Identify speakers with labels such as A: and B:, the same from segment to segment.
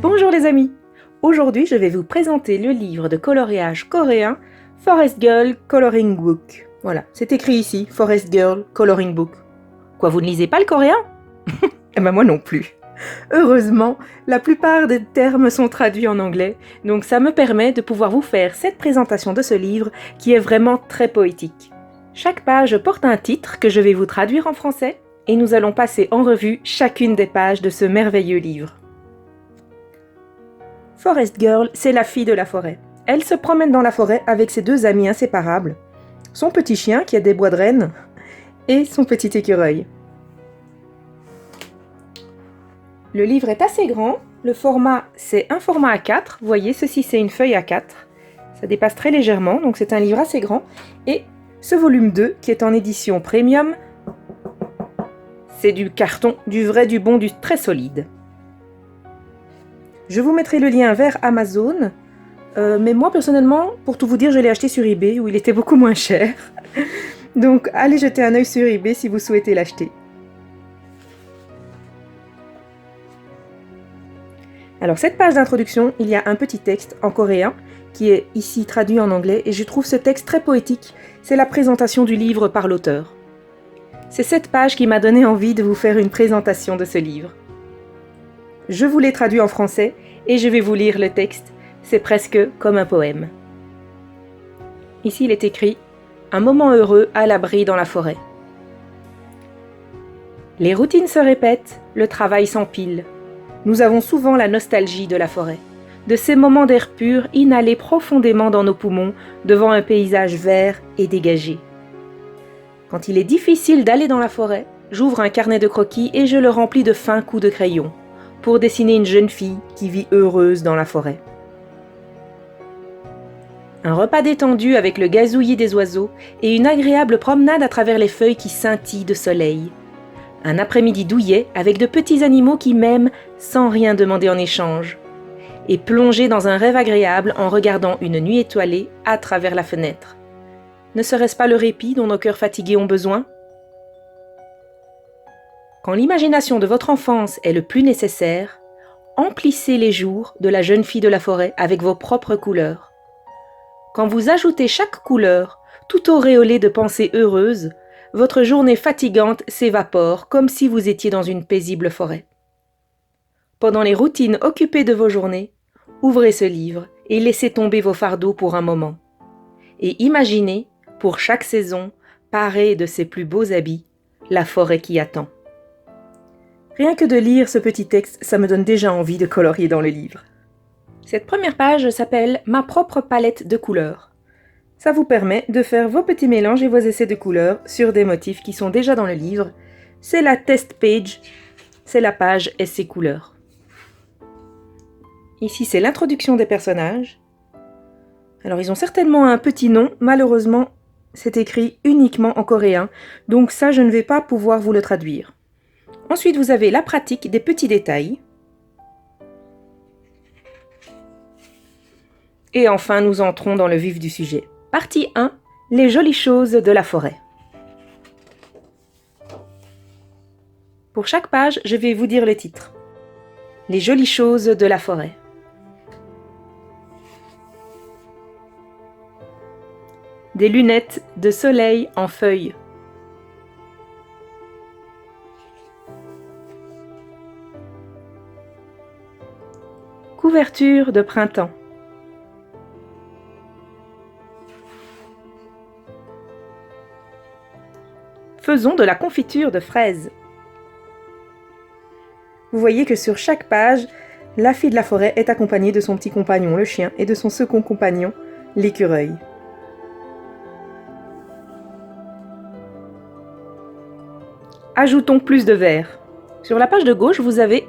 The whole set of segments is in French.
A: Bonjour les amis! Aujourd'hui, je vais vous présenter le livre de coloriage coréen Forest Girl Coloring Book. Voilà, c'est écrit ici, Forest Girl Coloring Book. Quoi, vous ne lisez pas le coréen? Eh ben moi non plus. Heureusement, la plupart des termes sont traduits en anglais, donc ça me permet de pouvoir vous faire cette présentation de ce livre qui est vraiment très poétique. Chaque page porte un titre que je vais vous traduire en français et nous allons passer en revue chacune des pages de ce merveilleux livre. Forest Girl, c'est la fille de la forêt. Elle se promène dans la forêt avec ses deux amis inséparables, son petit chien qui a des bois de rennes et son petit écureuil. Le livre est assez grand, le format c'est un format A4, vous voyez ceci c'est une feuille A4, ça dépasse très légèrement donc c'est un livre assez grand et ce volume 2 qui est en édition premium, c'est du carton, du vrai, du bon, du très solide. Je vous mettrai le lien vers Amazon, mais moi personnellement, pour tout vous dire, je l'ai acheté sur eBay où il était beaucoup moins cher. Donc allez jeter un œil sur eBay si vous souhaitez l'acheter. Alors cette page d'introduction, il y a un petit texte en coréen qui est ici traduit en anglais et je trouve ce texte très poétique. C'est la présentation du livre par l'auteur. C'est cette page qui m'a donné envie de vous faire une présentation de ce livre. Je vous l'ai traduit en français et je vais vous lire le texte. C'est presque comme un poème. Ici, il est écrit « Un moment heureux à l'abri dans la forêt ». Les routines se répètent, le travail s'empile. Nous avons souvent la nostalgie de la forêt, de ces moments d'air pur inhalés profondément dans nos poumons devant un paysage vert et dégagé. Quand il est difficile d'aller dans la forêt, j'ouvre un carnet de croquis et je le remplis de fins coups de crayon pour dessiner une jeune fille qui vit heureuse dans la forêt. Un repas détendu avec le gazouillis des oiseaux et une agréable promenade à travers les feuilles qui scintillent de soleil. Un après-midi douillet avec de petits animaux qui m'aiment sans rien demander en échange. Et plonger dans un rêve agréable en regardant une nuit étoilée à travers la fenêtre. Ne serait-ce pas le répit dont nos cœurs fatigués ont besoin ? Quand l'imagination de votre enfance est le plus nécessaire, emplissez les jours de la jeune fille de la forêt avec vos propres couleurs. Quand vous ajoutez chaque couleur, tout auréolée de pensées heureuses, votre journée fatigante s'évapore comme si vous étiez dans une paisible forêt. Pendant les routines occupées de vos journées, ouvrez ce livre et laissez tomber vos fardeaux pour un moment. Et imaginez, pour chaque saison, parée de ses plus beaux habits, la forêt qui attend. Rien que de lire ce petit texte, ça me donne déjà envie de colorier dans le livre. Cette première page s'appelle « Ma propre palette de couleurs ». Ça vous permet de faire vos petits mélanges et vos essais de couleurs sur des motifs qui sont déjà dans le livre. C'est la test page, c'est la page essais couleurs. Ici, c'est l'introduction des personnages. Alors, ils ont certainement un petit nom, malheureusement, c'est écrit uniquement en coréen, donc ça, je ne vais pas pouvoir vous le traduire. Ensuite, vous avez la pratique des petits détails. Et enfin, nous entrons dans le vif du sujet. Partie 1, les jolies choses de la forêt. Pour chaque page, je vais vous dire le titre. Les jolies choses de la forêt. Des lunettes de soleil en feuilles. Couverture de printemps. Faisons de la confiture de fraises. Vous voyez que sur chaque page, la fille de la forêt est accompagnée de son petit compagnon, le chien, et de son second compagnon, l'écureuil. Ajoutons plus de vert. Sur la page de gauche, vous avez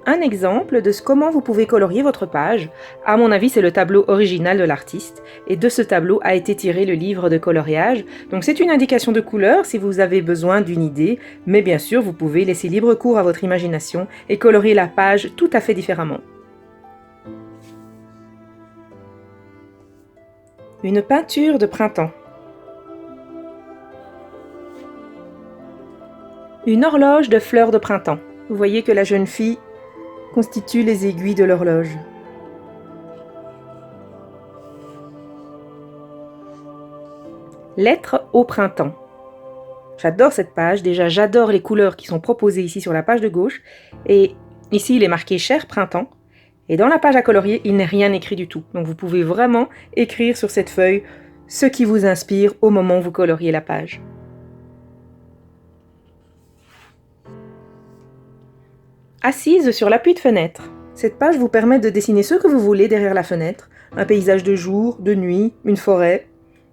A: un exemple de comment vous pouvez colorier votre page. À mon avis, c'est le tableau original de l'artiste. Et de ce tableau a été tiré le livre de coloriage. Donc c'est une indication de couleur si vous avez besoin d'une idée. Mais bien sûr, vous pouvez laisser libre cours à votre imagination et colorier la page tout à fait différemment. Une peinture de printemps. Une horloge de fleurs de printemps. Vous voyez que la jeune fille constituent les aiguilles de l'horloge. Lettres au printemps. J'adore cette page, déjà j'adore les couleurs qui sont proposées ici sur la page de gauche, et ici il est marqué Cher Printemps, et dans la page à colorier il n'est rien écrit du tout, donc vous pouvez vraiment écrire sur cette feuille ce qui vous inspire au moment où vous coloriez la page. Assise sur l'appui de fenêtre. Cette page vous permet de dessiner ce que vous voulez derrière la fenêtre, un paysage de jour, de nuit, une forêt,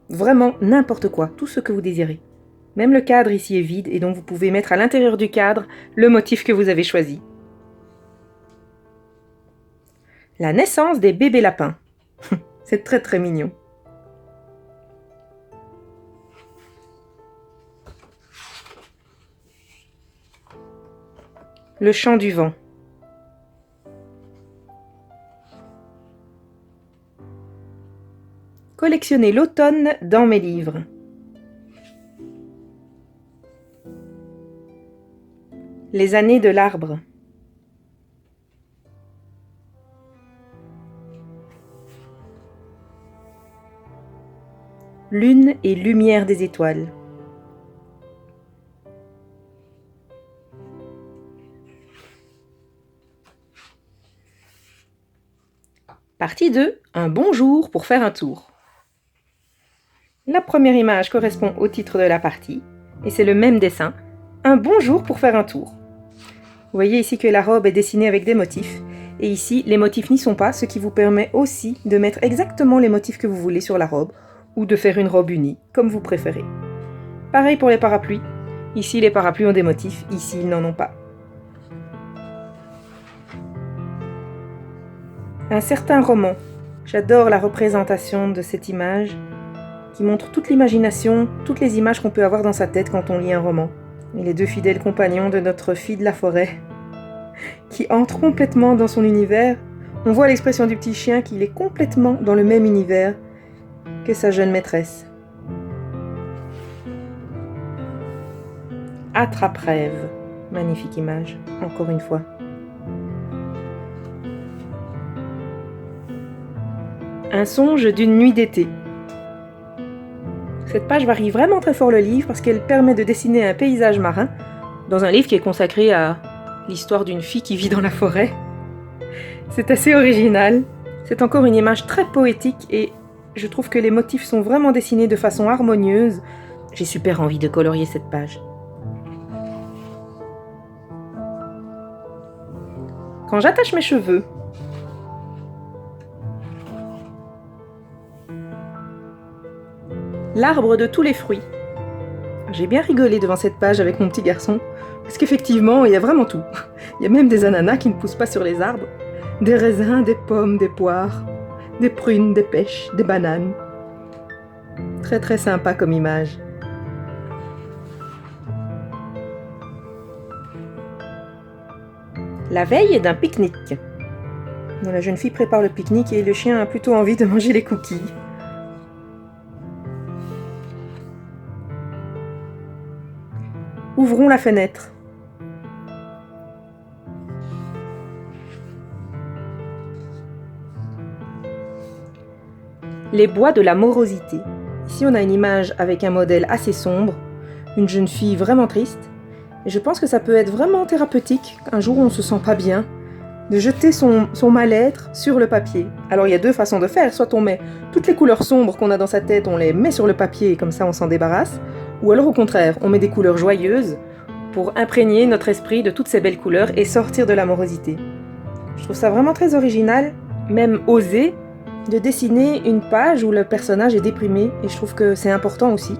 A: vraiment n'importe quoi, tout ce que vous désirez. Même le cadre ici est vide et donc vous pouvez mettre à l'intérieur du cadre le motif que vous avez choisi. La naissance des bébés lapins. C'est très très mignon. Le chant du vent. Collectionnez l'automne dans mes livres. Les années de l'arbre. Lune et lumière des étoiles. Partie 2. Un bon jour pour faire un tour. La première image correspond au titre de la partie, et c'est le même dessin, un bon jour pour faire un tour. Vous voyez ici que la robe est dessinée avec des motifs, et ici les motifs n'y sont pas, ce qui vous permet aussi de mettre exactement les motifs que vous voulez sur la robe, ou de faire une robe unie, comme vous préférez. Pareil pour les parapluies, ici les parapluies ont des motifs, ici ils n'en ont pas. Un certain roman. J'adore la représentation de cette image qui montre toute l'imagination, toutes les images qu'on peut avoir dans sa tête quand on lit un roman. Et les deux fidèles compagnons de notre fille de la forêt qui entrent complètement dans son univers. On voit l'expression du petit chien qu'il est complètement dans le même univers que sa jeune maîtresse. Attrape-rêve. Magnifique image, encore une fois. Un songe d'une nuit d'été. Cette page varie vraiment très fort le livre parce qu'elle permet de dessiner un paysage marin dans un livre qui est consacré à l'histoire d'une fille qui vit dans la forêt. C'est assez original. C'est encore une image très poétique et je trouve que les motifs sont vraiment dessinés de façon harmonieuse. J'ai super envie de colorier cette page. Quand j'attache mes cheveux, l'arbre de tous les fruits. J'ai bien rigolé devant cette page avec mon petit garçon, parce qu'effectivement, il y a vraiment tout. Il y a même des ananas qui ne poussent pas sur les arbres, des raisins, des pommes, des poires, des prunes, des pêches, des bananes. Très très sympa comme image. La veille d'un pique-nique. La jeune fille prépare le pique-nique et le chien a plutôt envie de manger les cookies. Ouvrons la fenêtre. Les bois de la morosité. Ici, on a une image avec un modèle assez sombre, une jeune fille vraiment triste. Et je pense que ça peut être vraiment thérapeutique, un jour où on se sent pas bien, de jeter son mal-être sur le papier. Alors il y a deux façons de faire, soit on met toutes les couleurs sombres qu'on a dans sa tête, on les met sur le papier et comme ça on s'en débarrasse, ou alors au contraire, on met des couleurs joyeuses pour imprégner notre esprit de toutes ces belles couleurs et sortir de la morosité. Je trouve ça vraiment très original, même osé, de dessiner une page où le personnage est déprimé, et je trouve que c'est important aussi,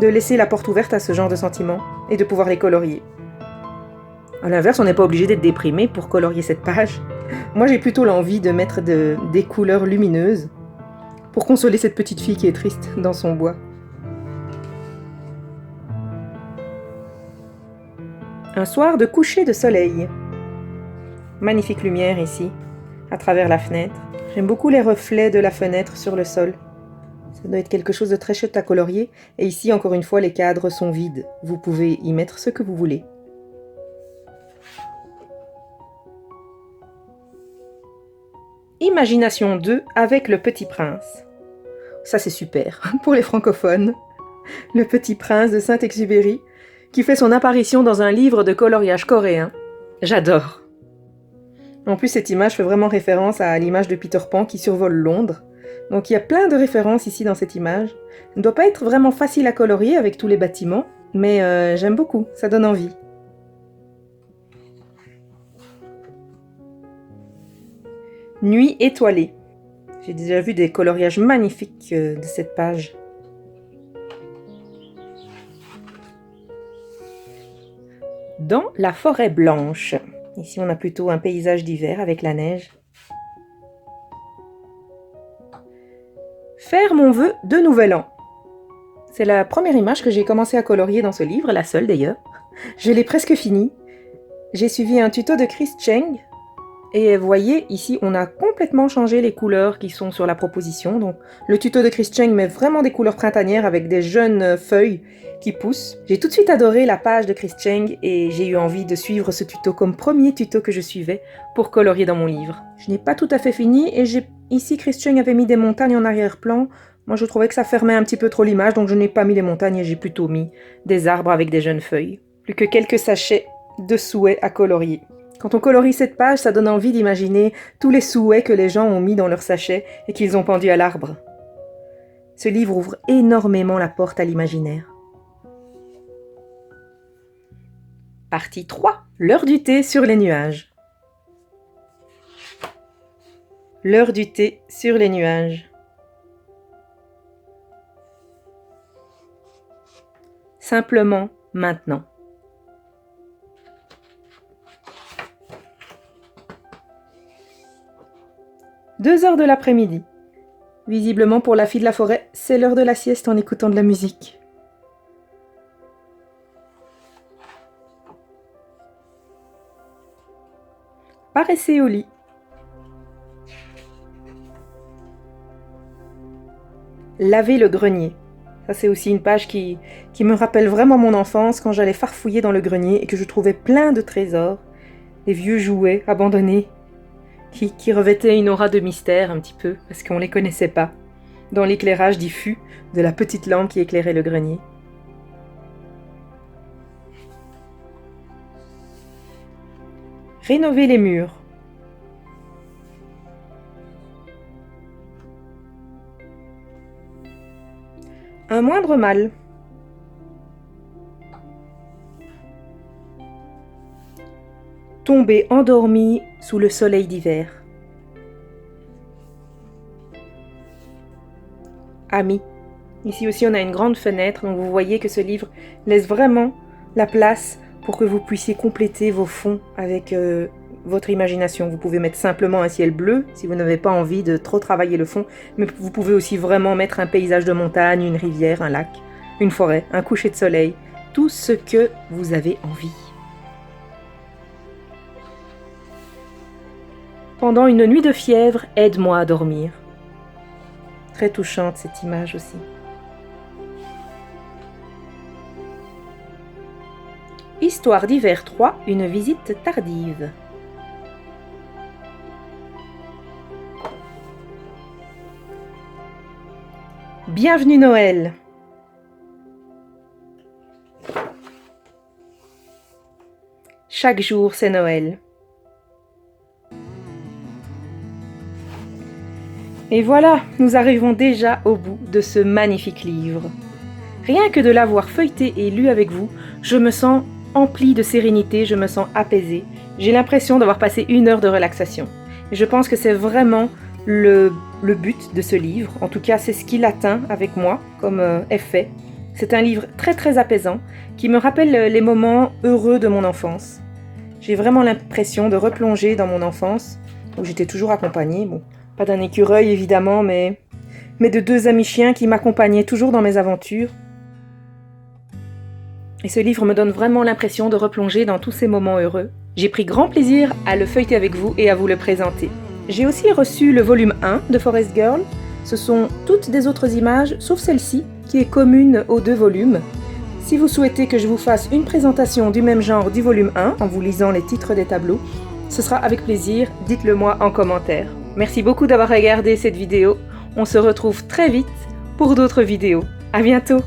A: de laisser la porte ouverte à ce genre de sentiments, et de pouvoir les colorier. A l'inverse, on n'est pas obligé d'être déprimé pour colorier cette page. Moi j'ai plutôt l'envie de mettre des couleurs lumineuses, pour consoler cette petite fille qui est triste dans son bois. Un soir de coucher de soleil. Magnifique lumière ici, à travers la fenêtre. J'aime beaucoup les reflets de la fenêtre sur le sol. Ça doit être quelque chose de très chouette à colorier. Et ici, encore une fois, les cadres sont vides. Vous pouvez y mettre ce que vous voulez. Imagination 2 avec Le Petit Prince. Ça c'est super, pour les francophones. Le Petit Prince de Saint-Exupéry, qui fait son apparition dans un livre de coloriage coréen. J'adore. En plus, cette image fait vraiment référence à l'image de Peter Pan qui survole Londres. Donc il y a plein de références ici dans cette image. Elle ne doit pas être vraiment facile à colorier avec tous les bâtiments, mais j'aime beaucoup, ça donne envie. Nuit étoilée. J'ai déjà vu des coloriages magnifiques de cette page. Dans la forêt blanche. Ici, on a plutôt un paysage d'hiver avec la neige. Faire mon vœu de nouvel an. C'est la première image que j'ai commencé à colorier dans ce livre, la seule d'ailleurs. Je l'ai presque finie. J'ai suivi un tuto de Chris Cheng. Et vous voyez, ici, on a complètement changé les couleurs qui sont sur la proposition. Donc, le tuto de Chris Cheng met vraiment des couleurs printanières avec des jeunes feuilles qui poussent. J'ai tout de suite adoré la page de Chris Cheng et j'ai eu envie de suivre ce tuto comme premier tuto que je suivais pour colorier dans mon livre. Je n'ai pas tout à fait fini et ici, Chris Cheng avait mis des montagnes en arrière-plan. Moi, je trouvais que ça fermait un petit peu trop l'image, donc je n'ai pas mis les montagnes et j'ai plutôt mis des arbres avec des jeunes feuilles. Plus que quelques sachets de souhaits à colorier. Quand on colorie cette page, ça donne envie d'imaginer tous les souhaits que les gens ont mis dans leurs sachets et qu'ils ont pendus à l'arbre. Ce livre ouvre énormément la porte à l'imaginaire. Partie 3. L'heure du thé sur les nuages. L'heure du thé sur les nuages. Simplement maintenant. 2 heures de l'après-midi. Visiblement, pour la fille de la forêt, c'est l'heure de la sieste en écoutant de la musique. Paraissez au lit. Laver le grenier. Ça, c'est aussi une page qui me rappelle vraiment mon enfance quand j'allais farfouiller dans le grenier et que je trouvais plein de trésors, des vieux jouets abandonnés, qui revêtaient une aura de mystère un petit peu, parce qu'on ne les connaissait pas, dans l'éclairage diffus de la petite lampe qui éclairait le grenier. Rénover les murs. Un moindre mal. Tomber endormi sous le soleil d'hiver. Amis. Ici aussi on a une grande fenêtre, donc vous voyez que ce livre laisse vraiment la place pour que vous puissiez compléter vos fonds avec votre imagination. Vous pouvez mettre simplement un ciel bleu si vous n'avez pas envie de trop travailler le fond, mais vous pouvez aussi vraiment mettre un paysage de montagne, une rivière, un lac, une forêt, un coucher de soleil, tout ce que vous avez envie. Pendant une nuit de fièvre, aide-moi à dormir. Très touchante cette image aussi. Histoire d'hiver 3, une visite tardive. Bienvenue Noël. Chaque jour c'est Noël. Et voilà, nous arrivons déjà au bout de ce magnifique livre. Rien que de l'avoir feuilleté et lu avec vous, je me sens emplie de sérénité, je me sens apaisée. J'ai l'impression d'avoir passé 1 heure de relaxation. Et je pense que c'est vraiment le but de ce livre. En tout cas, c'est ce qu'il atteint avec moi comme effet. C'est un livre très très apaisant qui me rappelle les moments heureux de mon enfance. J'ai vraiment l'impression de replonger dans mon enfance où j'étais toujours accompagnée. Bon, pas d'un écureuil évidemment, mais de 2 amis chiens qui m'accompagnaient toujours dans mes aventures. Et ce livre me donne vraiment l'impression de replonger dans tous ces moments heureux. J'ai pris grand plaisir à le feuilleter avec vous et à vous le présenter. J'ai aussi reçu le volume 1 de Forest Girl. Ce sont toutes des autres images, sauf celle-ci, qui est commune aux 2 volumes. Si vous souhaitez que je vous fasse une présentation du même genre du volume 1, en vous lisant les titres des tableaux, ce sera avec plaisir, dites-le moi en commentaire. Merci beaucoup d'avoir regardé cette vidéo. On se retrouve très vite pour d'autres vidéos. À bientôt!